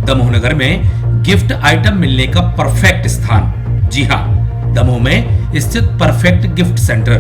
दमोह नगर में gift item मिलने का परफेक्ट स्थान। जी हाँ, दमोह में स्थित परफेक्ट गिफ्ट सेंटर,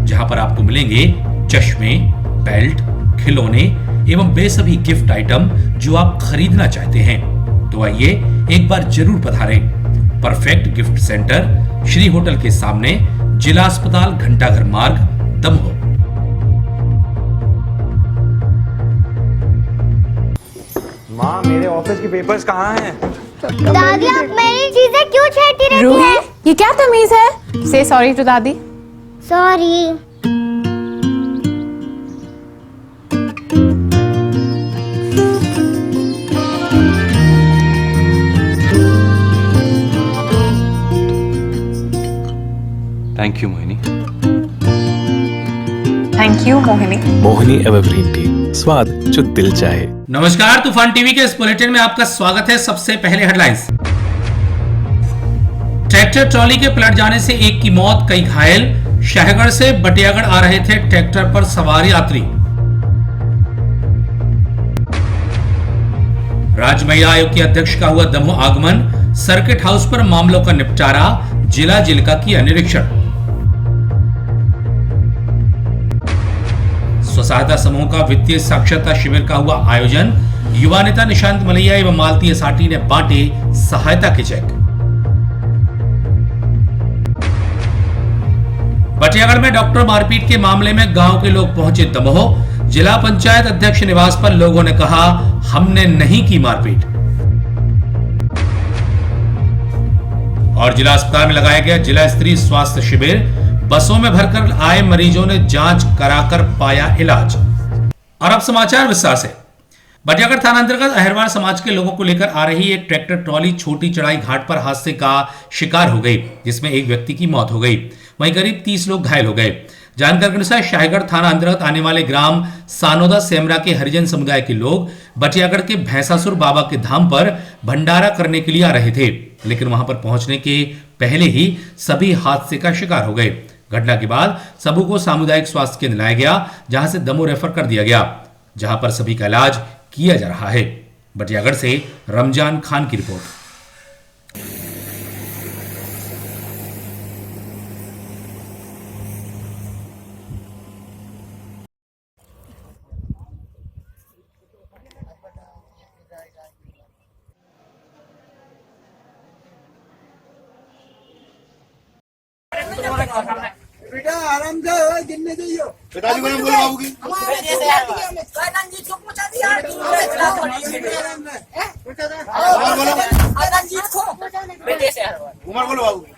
जहां पर आपको मिलेंगे चश्मे, बेल्ट, खिलौने एवं बेसभी गिफ्ट आइटम जो आप खरीदना चाहते हैं। तो आइए एक बार जरूर पधारें। Perfect gift centre, Shri hotel के सामने, जिला अस्पताल घंटाघर मार्ग, दमोह। माँ, मेरे ऑफिस के पेपर्स कहाँ हैं? दादी, आप मेरी चीजें क्यों छेड़ती रहती हैं? ये क्या तमीज है? से सॉरी टू दादी। Sorry. Thank you Mohini. Thank you Mohini. Mohini evergreen T, स्वाद जो दिल चाहे। नमस्कार, तूफान टीवी के इस बुलेटिन में आपका स्वागत है। सबसे पहले हेडलाइंस। ट्रैक्टर ट्रॉली के पलट जाने से एक की मौत, कई घायल। शहगढ़ से बटियागढ़ आ रहे थे ट्रैक्टर पर सवार यात्री। राज्य महिला आयोग की अध्यक्ष का हुआ दमोह आगमन, सर्किट हाउस पर मामलों का निपटारा, जिला जेल का किया निरीक्षण। स्वसहायता समूह का वित्तीय साक्षरता शिविर का हुआ आयोजन, युवा नेता निशांत मलैया एवं मालती असाटी ने बांटे सहायता के चेक। बटियागढ़ में डॉक्टर मारपीट के मामले में गांव के लोग पहुंचे दमोह। जिला पंचायत अध्यक्ष निवास पर लोगों ने कहा, हमने नहीं की मारपीट। और जिला अस्पताल में लगाया गया जिला स्तरीय स्वास्थ्य शिविर, बसों में भरकर आए मरीजों ने जांच कराकर पाया इलाज। और अब समाचार विस्तार से। बटियागढ़ थाना अंतर्गत अहरवाल समाज के लोगों को लेकर आ रही एक ट्रैक्टर ट्रॉली छोटी चढ़ाई घाट पर हादसे का शिकार हो गई, जिसमें एक व्यक्ति की मौत हो गई, वहीं करीब 30 लोग घायल हो गए। जानकारी के अनुसार शाहगढ़ थाना अंतर्गत आने वाले ग्राम सानोदा सेमरा के हरिजन समुदाय के लोग बटियागढ़ के भैंसासुर बाबा के धाम पर भंडारा करने के लिए आ रहे थे, लेकिन वहां पर पहुंचने के पहले ही सभी हादसे का शिकार हो गए। घटना के बाद सबू को सामुदायिक स्वास्थ्य केंद्र लाया गया, जहां से दमोह रेफर कर दिया गया, जहां पर सभी का इलाज किया जा रहा है। बटियागढ़ से रमजान खान की रिपोर्ट। बेटा आराम से गिनने जाइयो। पिताजी को बोलो बाबू की। उमर बोलो बाबू की।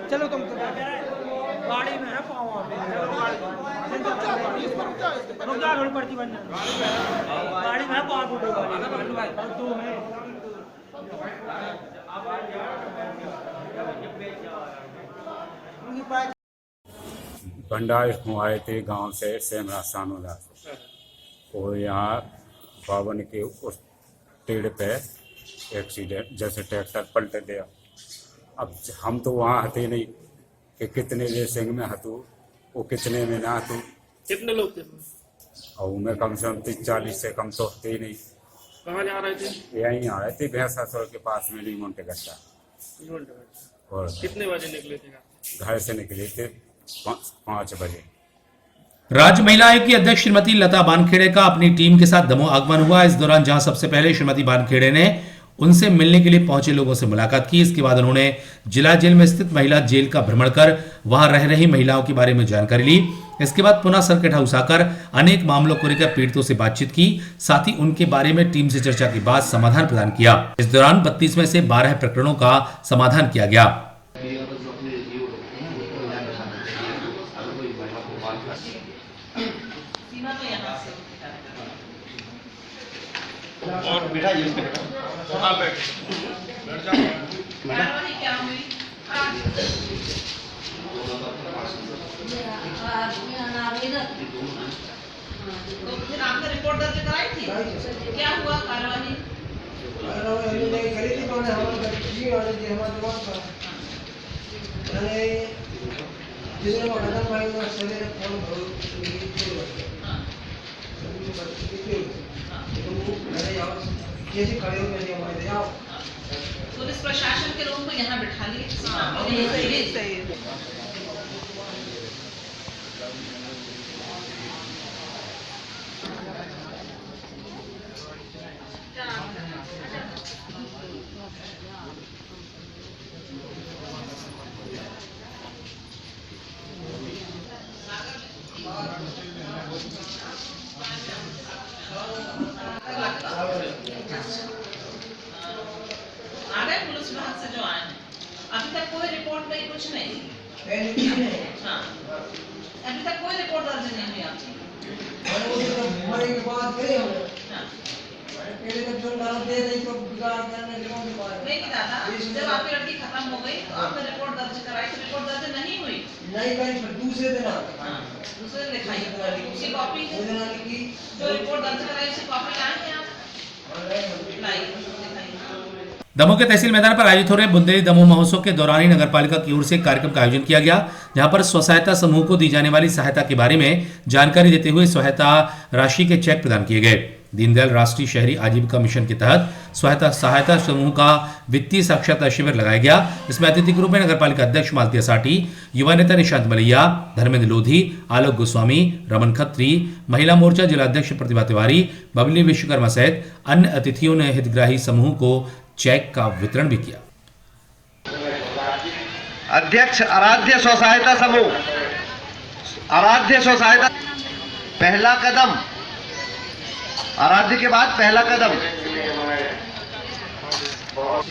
चलो तुम गाड़ी में है पाँव थोड़ी पड़ती बन गाड़ी में है पाँव फुटो दो है। भंडार आए थे गांव से सेमरा सानोदा, और यहाँ बावन के उस टेढ़ पे एक्सीडेंट, जैसे ट्रैक्टर पलट गया। अब हम तो वहाँ हते नहीं कि कितने रेसिंग में हतू, वो कितने में ना हतू। कितने लोग थे? और उनमें कम से कम 30-40 से कम तो होते ही नहीं। कहाँ जा रहे थे? यहीं आ रहे थे भैंसासुर के पास में लीमोंटे गड्ढा। और कितने बजे निकले थे? घर से निकले थे 5 बजे। राज्य महिला आयोग की अध्यक्ष श्रीमती लता बानखेड़े का अपनी टीम के साथ दमोह आगमन हुआ। इस दौरान जहां सबसे पहले श्रीमती बानखेड़े ने उनसे मिलने के लिए पहुंचे लोगों से मुलाकात की। इसके बाद उन्होंने जिला जेल में स्थित महिला जेल का भ्रमण कर वहां रह रही महिलाओं के बारे में जानकारी ली। इसके बाद पुनः सर्किट हाउस आकर अनेक मामलों को लेकर पीड़ितों से बातचीत की, साथ ही उनके बारे में टीम से चर्चा के बाद समाधान प्रदान किया। इस दौरान 32 में से 12 प्रकरणों का समाधान किया गया। और बैठा जी उसके हाँ बैठ क्या हुई तो फिर आपने रिपोर्ट दर्ज कराई थी क्या हुआ कार्रवाई? वाले जी हमारे पास था मैंने जिसने बोला था भाई वो सवेरे फोन करो जैसे खड़े हो मैंने हमारे आओ पुलिस प्रशासन के लोगों को यहाँ बिठा लिए किसी सही आ गए पुलिस विभाग से जो आए हैं अभी तक कोई रिपोर्ट नहीं कुछ नहीं हाँ अभी तक कोई रिपोर्ट दर्ज नहीं हुई आपकी मरे के बाद गए हम हाँ पहले जब जो डाल दे नहीं तो बिगाड़ करने के बाद नहीं कि दादा जब आपकी लड़की खत्म हो गई तो आपने रिपोर्ट दर्ज कराई तो रिपोर्ट दर्ज नहीं हुई नहीं करी फिर दूसरे दिन हाँ दूसरे दिन लिखाई उसी कॉपी वो दिन आने की जो रिपोर्ट दर्ज कराई उसी कॉपी लाए हैं आप लाई लिखाई दमोह के तहसील मैदान पर आयोजित हो रहे बुंदेली दमोह महोत्सव के दौरान ही नगरपालिका की ओर से कार्यक्रम का आयोजन किया गया, जहां पर स्व सहायता समूह को दी जाने वाली सहायता के बारे में जानकारी देते हुए सहायता राशि के चेक प्रदान किए गए। दीनदयाल राष्ट्रीय शहरी आजीविका मिशन के तहत सहायता समूह का वित्तीय साक्षरता शिविर लगाया गया। इसमें अतिथि के रूप में नगरपालिका अध्यक्ष मालती साठी, युवा नेता निशांत मलैया, धर्मेंद्र लोधी, आलोक गोस्वामी, रमन खत्री, महिला मोर्चा जिला अध्यक्ष प्रतिभा तिवारी, बबली विश्वकर्मा सहित अन्य अतिथियों ने हितग्राही समूह को चेक का वितरण भी किया। अध्यक्ष आराध्य स्व सहायता समूह, आराध्य स्व सहायता पहला कदम, आराध्य के बाद पहला कदम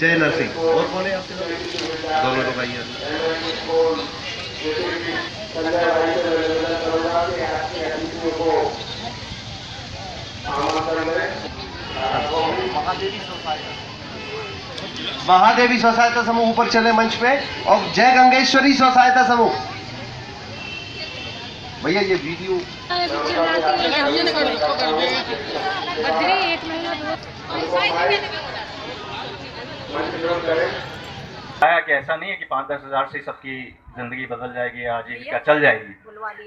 जय नरसिंह और कौन है आपके दोनों लोग आइए। महादेवी स्व सहायता समूह ऊपर चले मंच पे, और जय गंगेश्वरी स्व सहायता समूह। भैया ये वीडियो आया कि ऐसा नहीं है कि 5-10 हज़ार से सबकी जिंदगी बदल जाएगी, आजीविका चल जाएगी,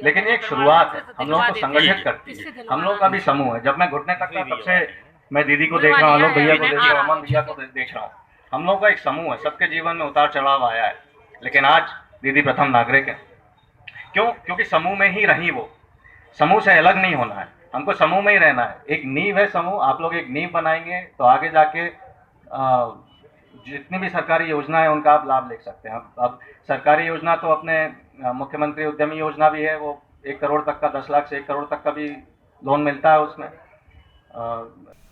लेकिन एक शुरुआत है, हम लोगों को संगठित करती है। हम लोग का भी समूह है। जब मैं घुटने तक था तब से मैं दीदी को देख रहा हूँ, भैया को देख रहा हूँ, अमन भैया को देख रहा हूँ। हम लोग का एक समूह है, सबके जीवन में उतार चढ़ाव आया है, लेकिन आज दीदी प्रथम नागरिक है। क्यों? क्योंकि समूह में ही रही वो, समूह से अलग नहीं होना है, हमको समूह में ही रहना है। एक नींव है समूह, आप लोग एक नींव बनाएंगे तो आगे जाके जितनी भी सरकारी योजना है उनका आप लाभ ले सकते हैं। अब सरकारी योजना तो अपने मुख्यमंत्री उद्यमी योजना भी है, वो 1 करोड़ तक का, 10 लाख से 1 करोड़ तक का भी लोन मिलता है उसमें।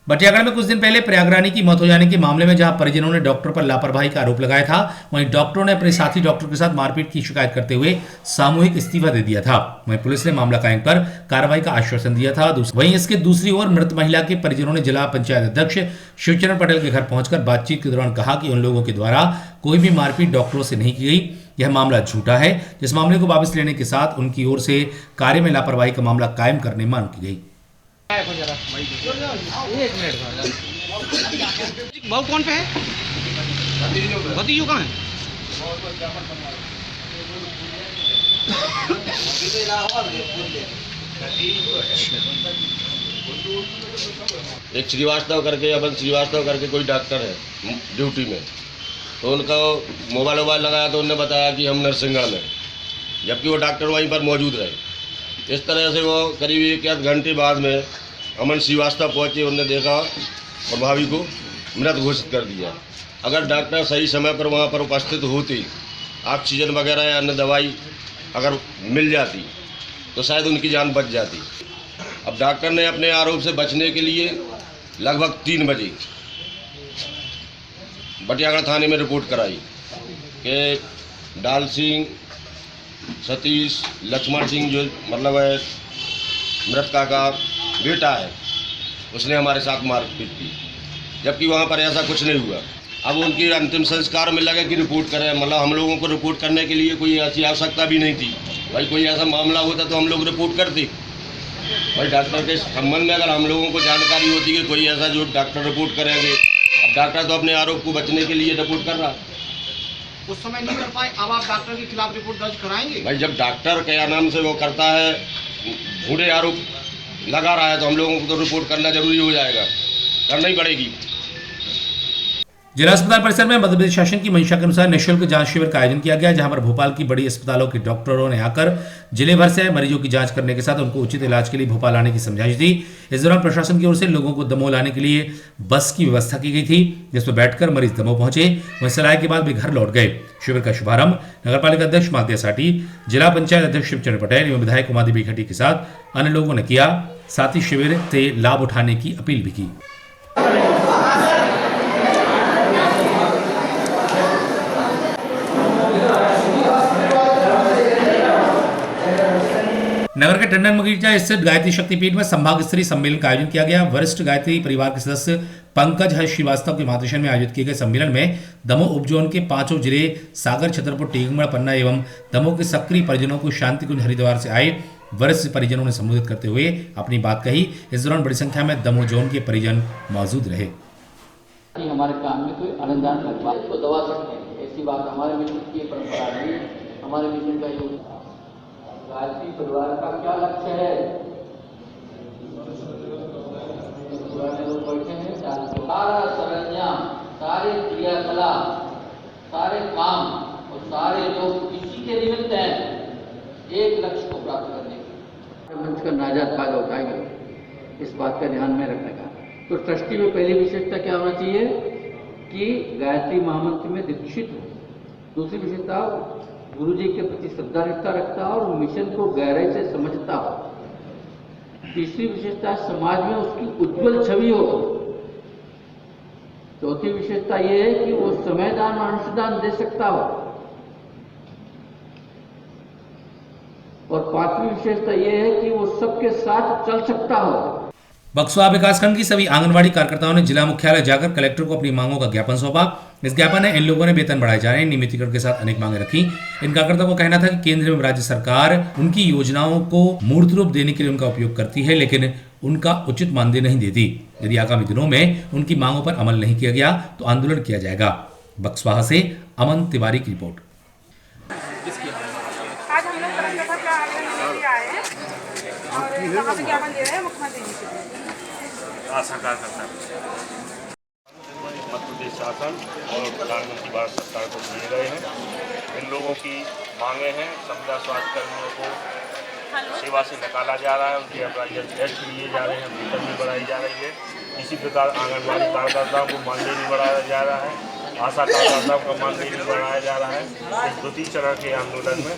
बटियागढ़ में कुछ दिन पहले प्रयागरानी की मौत हो जाने के मामले में जहां परिजनों ने डॉक्टर पर लापरवाही का आरोप लगाया था, वहीं डॉक्टरों ने अपने साथी डॉक्टर के साथ मारपीट की शिकायत करते हुए सामूहिक इस्तीफा दे दिया था। वहीं पुलिस ने मामला कायम कर कार्रवाई का आश्वासन दिया था। वहीं इसके दूसरी ओर मृत महिला के परिजनों ने जिला पंचायत अध्यक्ष शिवचरण पटेल के घर पहुंचकर बातचीत के दौरान कहा कि उन लोगों के द्वारा कोई भी मारपीट डॉक्टरों से नहीं की गई, यह मामला झूठा है। इस मामले को वापस लेने के साथ उनकी ओर से कार्य में लापरवाही का मामला कायम करने मांग की गई। बहु कौन पे है? भतीजो कहाँ है? एक श्रीवास्तव करके, अमन श्रीवास्तव करके कोई डॉक्टर है ड्यूटी में, तो उनका मोबाइल लगाया तो उन्होंने बताया कि हम नरसिंहगढ़ में, जबकि वो डॉक्टर वहीं पर मौजूद रहे। इस तरह से वो करीब 1 घंटे बाद में अमन श्रीवास्तव पहुँचे, उन्होंने देखा और भाभी को मृत घोषित कर दिया। अगर डॉक्टर सही समय पर वहाँ पर उपस्थित होती, ऑक्सीजन वगैरह या अन्य दवाई अगर मिल जाती तो शायद उनकी जान बच जाती। अब डॉक्टर ने अपने आरोप से बचने के लिए लगभग 3 बजे बटियागढ़ थाने में रिपोर्ट कराई कि डाल सिंह, सतीश, लक्ष्मण सिंह जो मतलब है मृतका का बेटा है, उसने हमारे साथ मारपीट की, जबकि वहाँ पर ऐसा कुछ नहीं हुआ। अब उनकी अंतिम संस्कार में लगे कि रिपोर्ट करें, मतलब हम लोगों को रिपोर्ट करने के लिए कोई ऐसी आवश्यकता भी नहीं थी। भाई कोई ऐसा मामला होता तो हम लोग रिपोर्ट करते। भाई डॉक्टर के संबंध में अगर हम लोगों को जानकारी होती कि कोई ऐसा जो डॉक्टर रिपोर्ट करेंगे, अब डॉक्टर तो अपने आरोप को बचने के लिए रिपोर्ट कर रहा। उस समय नहीं कर पाए, अब आप डॉक्टर के खिलाफ रिपोर्ट दर्ज कराएंगे? भाई जब डॉक्टर क्या नाम से वो करता है, झूठे आरोप लगा रहा है, तो हम लोगों को तो रिपोर्ट करना जरूरी हो जाएगा, करना ही पड़ेगी। जिला अस्पताल परिसर में मध्य प्रदेश शासन की मंशा के अनुसार निःशुल्क जांच शिविर का आयोजन किया गया, जहां पर भोपाल की बड़ी अस्पतालों के डॉक्टरों ने आकर जिले भर से मरीजों की जांच करने के साथ उनको उचित इलाज के लिए भोपाल आने की समझाइश दी। इस दौरान प्रशासन की ओर से लोगों को दमोह लाने के लिए बस की व्यवस्था की गई थी, जिसमें बैठकर मरीज दमोह पहुंचे, वहीं सलाह के बाद भी घर लौट गए। शिविर का शुभारंभ नगरपालिका अध्यक्ष मालतीय साटी, जिला पंचायत अध्यक्ष शिवचंद्र पटेल एवं विधायक उमादेवी खटी के साथ अन्य लोगों ने किया। साथ ही शिविर से लाभ उठाने की अपील भी की। नगर के टंडन बगीचा स्थित गायत्री शक्तिपीठ में संभाग स्तरीय सम्मेलन का आयोजन किया गया। वरिष्ठ गायत्री परिवार के सदस्य पंकज हर्ष श्रीवास्तव के मार्गदर्शन में आयोजित किए गए सम्मेलन में दमोह उपजोन के 5 जिले सागर, छतरपुर, टीकमगढ़, पन्ना एवं दमोह के सक्रिय परिजनों को शांति कुंज हरिद्वार से आए वरिष्ठ परिजनों ने संबोधित करते हुए अपनी बात कही। इस दौरान बड़ी संख्या में दमोह जोन के परिजन मौजूद रहे। हमारे काम में कोई अनुदान लगवा तो दबा सकते हैं, ऐसी बात हमारे मिशन की परंपरा नहीं। हमारे मिशन का ये गायत्री परिवार का क्या लक्ष्य है, पुराने लोग बैठे हैं, सारा सरंजाम, सारे क्रियाकलाप, सारे काम और सारे लोग इसी के निमित्त हैं, एक लक्ष्य को प्राप्त करने के। मंच का नाजायज फायदा उठाएंगे, इस बात का ध्यान में रखने का। तो ट्रस्टी में पहली विशेषता क्या होना चाहिए कि गायत्री महामंत्र में दीक्षित हो। दूसरी विशेषता गुरु जी के प्रति श्रद्धा निष्ठा रखता हो और मिशन को गहराई से समझता हो। तीसरी विशेषता समाज में उसकी उज्जवल छवि हो। चौथी विशेषता यह है कि वो समयदान और अंशदान दे सकता हो। और पांचवी विशेषता यह है कि वो सबके साथ चल सकता हो। बक्सवा विकासखंड की सभी आंगनबाड़ी कार्यकर्ताओं ने जिला मुख्यालय जाकर कलेक्टर को अपनी मांगों का ज्ञापन सौंपा। इस ज्ञापन में इन लोगों ने वेतन बढ़ाए जाने, नियमितीकरण के साथ अनेक मांगे रखी। इन कार्यकर्ताओं को कहना था कि केंद्र एवं राज्य सरकार उनकी योजनाओं को मूर्त रूप देने के लिए उनका उपयोग करती है, लेकिन उनका उचित मानदेय नहीं देती। यदि आगामी दिनों में उनकी मांगों पर अमल नहीं किया गया तो आंदोलन किया जाएगा। बक्सवा से अमन तिवारी की रिपोर्ट। आज हम लोग कलेक्टर साहब का आवेदन लेने के लिए आए हैं और कहाँ पे ज्ञापन दे रहे हैं मुख्यमंत्री जी के। मध्य प्रदेश शासन और प्रधानमंत्री भारत सरकार को दिए गए हैं। इन लोगों की मांगे हैं, संविदा स्वास्थ्य कर्मियों को सेवा से निकाला जा रहा है, उनके अपराधिक टेस्ट लिए जा रहे हैं, वेतन भी बढ़ाई जा रही है। इसी प्रकार आंगनबाड़ी कार्यकर्ताओं को मानदेय भी बढ़ाया जा रहा है, आशा कार्यकर्ताओं का मानदेय भी बढ़ाया जा रहा है। इस द्वितीय चरण के आंदोलन में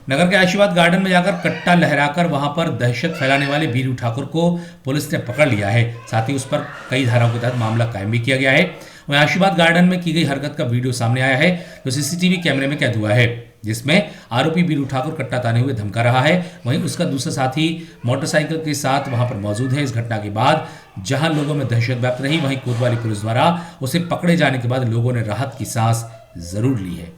नगर के आशीर्वाद गार्डन में जाकर कट्टा लहराकर वहां पर दहशत फैलाने वाले बीरू ठाकुर को पुलिस ने पकड़ लिया है। साथ ही उस पर कई धाराओं के तहत मामला कायम भी किया गया है। वहीं आशीर्वाद गार्डन में की गई हरकत का वीडियो सामने आया है, जो सीसीटीवी कैमरे में कैद हुआ है, जिसमें आरोपी बीरू ठाकुर कट्टा ताने हुए धमका रहा है। वहीं उसका दूसरा साथी मोटरसाइकिल के साथ वहां पर मौजूद है। इस घटना के बाद जहां लोगों में दहशत व्याप्त रही, वहीं कोतवाली पुलिस द्वारा उसे पकड़े जाने के बाद लोगों ने राहत की सांस जरूर ली है।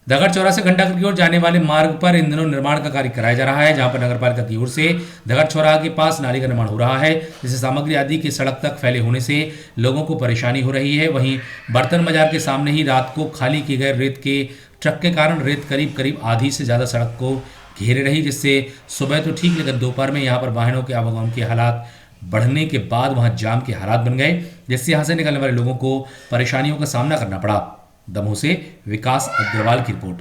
दगड़ चौरा से घंटाघर की ओर जाने वाले मार्ग पर इन दिनों निर्माण का कार्य कराया जा रहा है, जहां पर नगरपालिका की ओर से दगड़ चौराहा के पास नाली का निर्माण हो रहा है, जिससे सामग्री आदि के सड़क तक फैले होने से लोगों को परेशानी हो रही है। वहीं बर्तन बाजार के सामने ही रात को खाली किए गए रेत के ट्रक के कारण रेत करीब आधी से ज्यादा सड़क को घेरे रही, जिससे सुबह तो ठीक लेकिन दोपहर में यहाँ पर वाहनों के आवागमन के हालात बढ़ने के बाद वहां जाम के हालात बन गए, जिससे यहां से निकलने वाले लोगों को परेशानियों का सामना करना पड़ा। दमोह से विकास अग्रवाल की रिपोर्ट।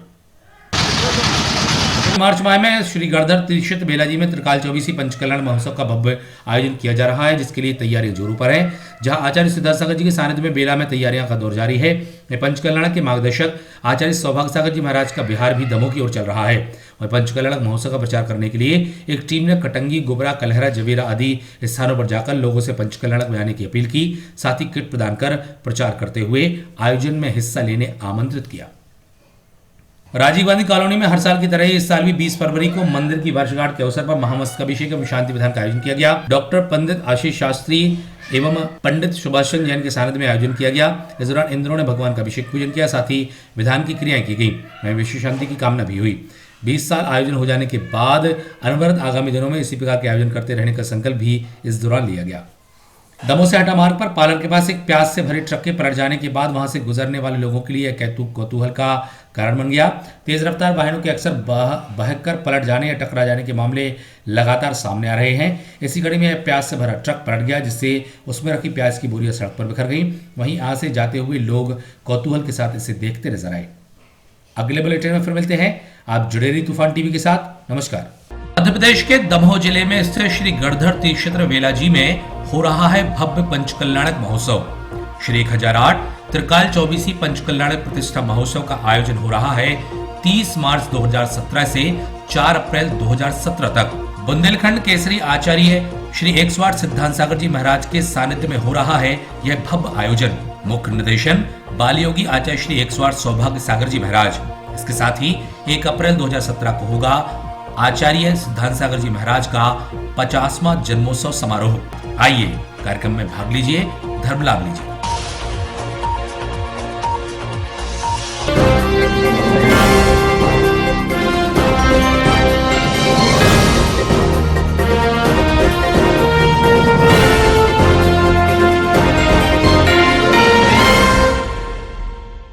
मार्च माह में श्री गणधर तीर्थ बेलाजी में त्रिकाल चौबीसी पंचकल्याण महोत्सव का भव्य आयोजन किया जा रहा है, जिसके लिए तैयारियां जोरों पर है। जहां आचार्य सिद्धार्थ सागर जी के सानिध्य में बेला में तैयारियां का दौर जारी है। पंचकल्याण के मार्गदर्शक आचार्य सौभाग्य सागर जी महाराज का बिहार भी दमोह की ओर चल रहा है। वहीं पंचकल्याण महोत्सव का प्रचार करने के लिए एक टीम ने कटंगी, गोबरा, कलहरा, जवेरा आदि स्थानों पर जाकर लोगों से पंचकल्याण में आने की अपील की। साथ ही किट प्रदान कर प्रचार करते हुए आयोजन में हिस्सा लेने आमंत्रित किया। राजीव गांधी कॉलोनी में हर साल की तरह इस साल भी 20 फरवरी को मंदिर की वर्षगांठ के अवसर पर महामस्तकाभिषेक एवं शांति विधान का आयोजन किया गया। डॉक्टर पंडित आशीष शास्त्री एवं पंडित सुभाष चंद्र जैन के सानिध्य में आयोजन किया गया। इस दौरान इंद्रों ने भगवान का अभिषेक पूजन किया, साथ ही विधान की क्रियाएं की गई। वहीं विश्व शांति की कामना भी हुई। 20 साल आयोजन हो जाने के बाद अनवरत आगामी दिनों में इसी प्रकार के आयोजन करते रहने का संकल्प भी इस दौरान लिया गया। दमोह से हटा मार्ग पर पालर के पास एक प्याज से भरे ट्रक के पलट जाने के बाद वहां से गुजरने वाले लोगों के लिए कौतूहल का कारण बन गया। तेज रफ्तार वाहनों के अक्सर बहकर पलट जाने या टकरा जाने के मामले लगातार सामने आ रहे हैं। इसी कड़ी में प्याज से भरा ट्रक पलट गया, जिससे उसमें रखी प्याज की बोरियां सड़क पर बिखर गई। वहीं आ से जाते हुए लोग कौतूहल के साथ इसे देखते नजर आए। अगले बुलेटिन में फिर मिलते हैं। आप जुड़े रहिए तूफान टीवी के साथ। नमस्कार। मध्य प्रदेश के दमोह जिले में स्थित श्री गणधर तीर्थ क्षेत्र बेलाजी में हो रहा है भव्य पंचकल्याणक महोत्सव। श्री 1008 त्रिकाल चौबीसी पंचकल्याणक प्रतिष्ठा महोत्सव का आयोजन हो रहा है 30 मार्च 2017 से 4 अप्रैल 2017 तक। बुंदेलखंड केसरी आचार्य श्री 108 सिद्धांत सागर जी महाराज के सानिध्य में हो रहा है यह भव्य आयोजन। मुख्य निर्देशन बाल योगी आचार्य श्री 108 सौभाग्य सागर जी महाराज। इसके साथ ही 1 अप्रैल 2017 को होगा आचार्य सिद्धांत सागर जी महाराज का 50वां जन्मोत्सव समारोह। आइए कार्यक्रम में भाग लीजिए, धर्म लाभ लीजिए।